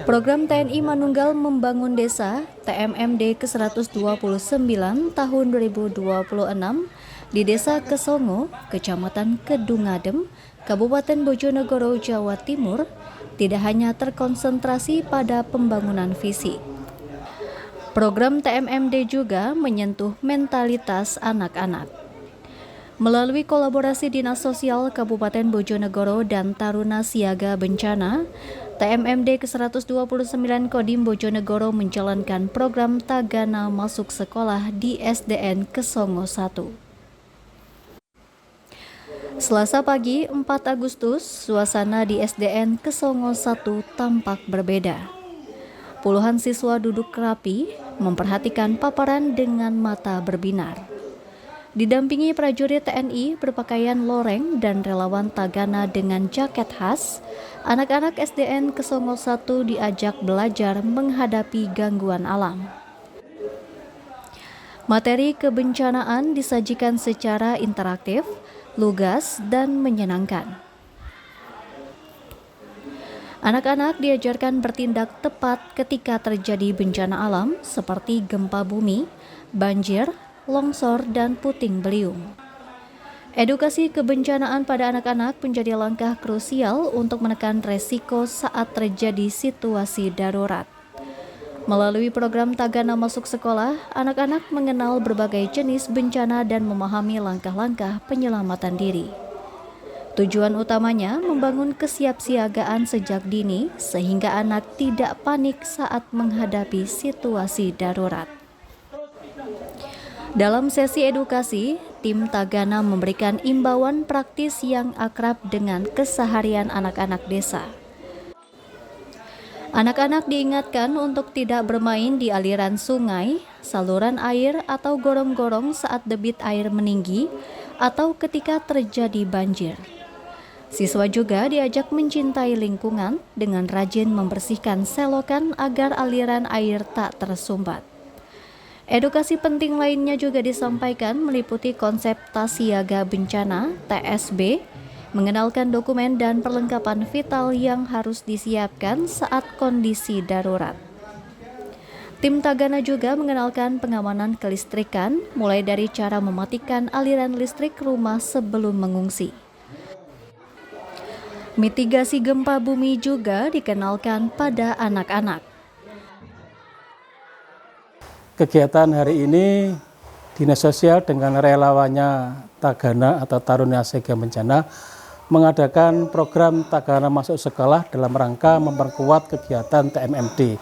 Program TNI Manunggal Membangun Desa TMMD ke-129 tahun 2026 di Desa Kesongo, Kecamatan Kedungadem, Kabupaten Bojonegoro, Jawa Timur, tidak hanya terkonsentrasi pada pembangunan fisik. Program TMMD juga menyentuh mentalitas anak-anak. Melalui kolaborasi Dinas Sosial Kabupaten Bojonegoro dan Taruna Siaga Bencana, TMMD ke-129 Kodim Bojonegoro menjalankan program Tagana Masuk Sekolah di SDN Kesongo 1. Selasa pagi 4 Agustus, suasana di SDN Kesongo 1 tampak berbeda. Puluhan siswa duduk rapi, memperhatikan paparan dengan mata berbinar. Didampingi prajurit TNI berpakaian loreng dan relawan Tagana dengan jaket khas, anak-anak SDN Kesongo 1 diajak belajar menghadapi gangguan alam. Materi kebencanaan disajikan secara interaktif, lugas, dan menyenangkan. Anak-anak diajarkan bertindak tepat ketika terjadi bencana alam seperti gempa bumi, banjir, longsor, dan puting beliung. Edukasi kebencanaan pada anak-anak menjadi langkah krusial untuk menekan resiko saat terjadi situasi darurat. Melalui program Tagana Masuk Sekolah, anak-anak mengenal berbagai jenis bencana dan memahami langkah-langkah penyelamatan diri. Tujuan utamanya membangun kesiapsiagaan sejak dini sehingga anak tidak panik saat menghadapi situasi darurat. Dalam sesi edukasi, tim Tagana memberikan imbauan praktis yang akrab dengan keseharian anak-anak desa. Anak-anak diingatkan untuk tidak bermain di aliran sungai, saluran air, atau gorong-gorong saat debit air meninggi atau ketika terjadi banjir. Siswa juga diajak mencintai lingkungan dengan rajin membersihkan selokan agar aliran air tak tersumbat. Edukasi penting lainnya juga disampaikan meliputi konsep Tasiaga Bencana (TSB), mengenalkan dokumen dan perlengkapan vital yang harus disiapkan saat kondisi darurat. Tim Tagana juga mengenalkan pengamanan kelistrikan, mulai dari cara mematikan aliran listrik rumah sebelum mengungsi. Mitigasi gempa bumi juga dikenalkan pada anak-anak. Kegiatan hari ini Dinas Sosial dengan relawannya Tagana atau Taruna Siaga Bencana mengadakan program Tagana Masuk Sekolah dalam rangka memperkuat kegiatan TMMD.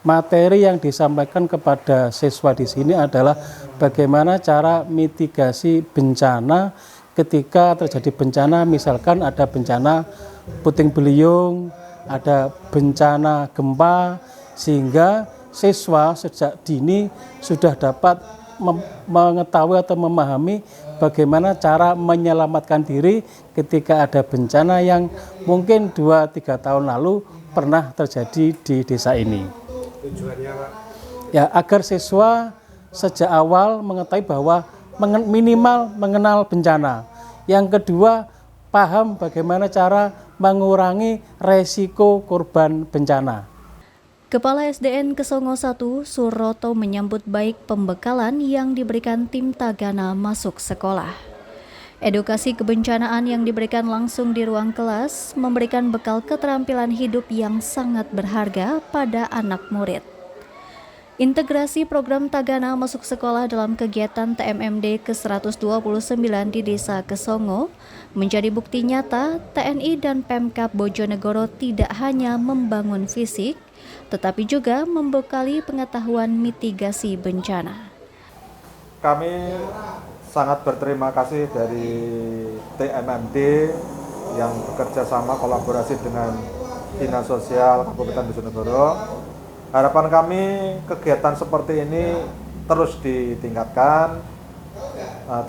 Materi yang disampaikan kepada siswa di sini adalah bagaimana cara mitigasi bencana ketika terjadi bencana, misalkan ada bencana puting beliung, ada bencana gempa, sehingga siswa sejak dini sudah dapat mengetahui atau memahami bagaimana cara menyelamatkan diri ketika ada bencana yang mungkin 2-3 tahun lalu pernah terjadi di desa ini. Tujuannya, Pak? Ya, agar siswa sejak awal mengetahui bahwa minimal mengenal bencana. Yang kedua, paham bagaimana cara mengurangi resiko korban bencana. Kepala SDN Kesongo 1, Suroto, menyambut baik pembekalan yang diberikan tim Tagana Masuk Sekolah. Edukasi kebencanaan yang diberikan langsung di ruang kelas memberikan bekal keterampilan hidup yang sangat berharga pada anak murid. Integrasi program Tagana Masuk Sekolah dalam kegiatan TMMD ke-129 di Desa Kesongo menjadi bukti nyata TNI dan Pemkab Bojonegoro tidak hanya membangun fisik, tetapi juga membekali pengetahuan mitigasi bencana. Kami sangat berterima kasih dari TMMD yang bekerja sama kolaborasi dengan Dinas Sosial Kabupaten Bojonegoro. Harapan kami kegiatan seperti ini terus ditingkatkan,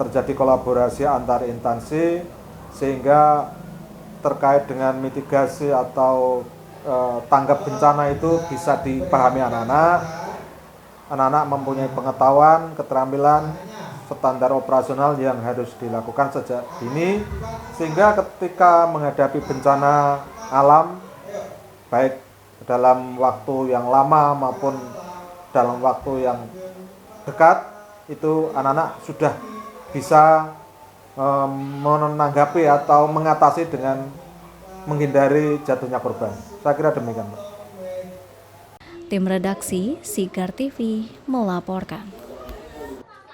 terjadi kolaborasi antar instansi sehingga terkait dengan mitigasi atau tanggap bencana itu bisa dipahami anak-anak. Anak-anak mempunyai pengetahuan, keterampilan, standar operasional yang harus dilakukan sejak dini, sehingga ketika menghadapi bencana alam, baik dalam waktu yang lama maupun dalam waktu yang dekat, itu anak-anak sudah bisa menanggapi atau mengatasi dengan menghindari jatuhnya korban. Saya kira demikian, Pak. Tim redaksi Sigar TV melaporkan.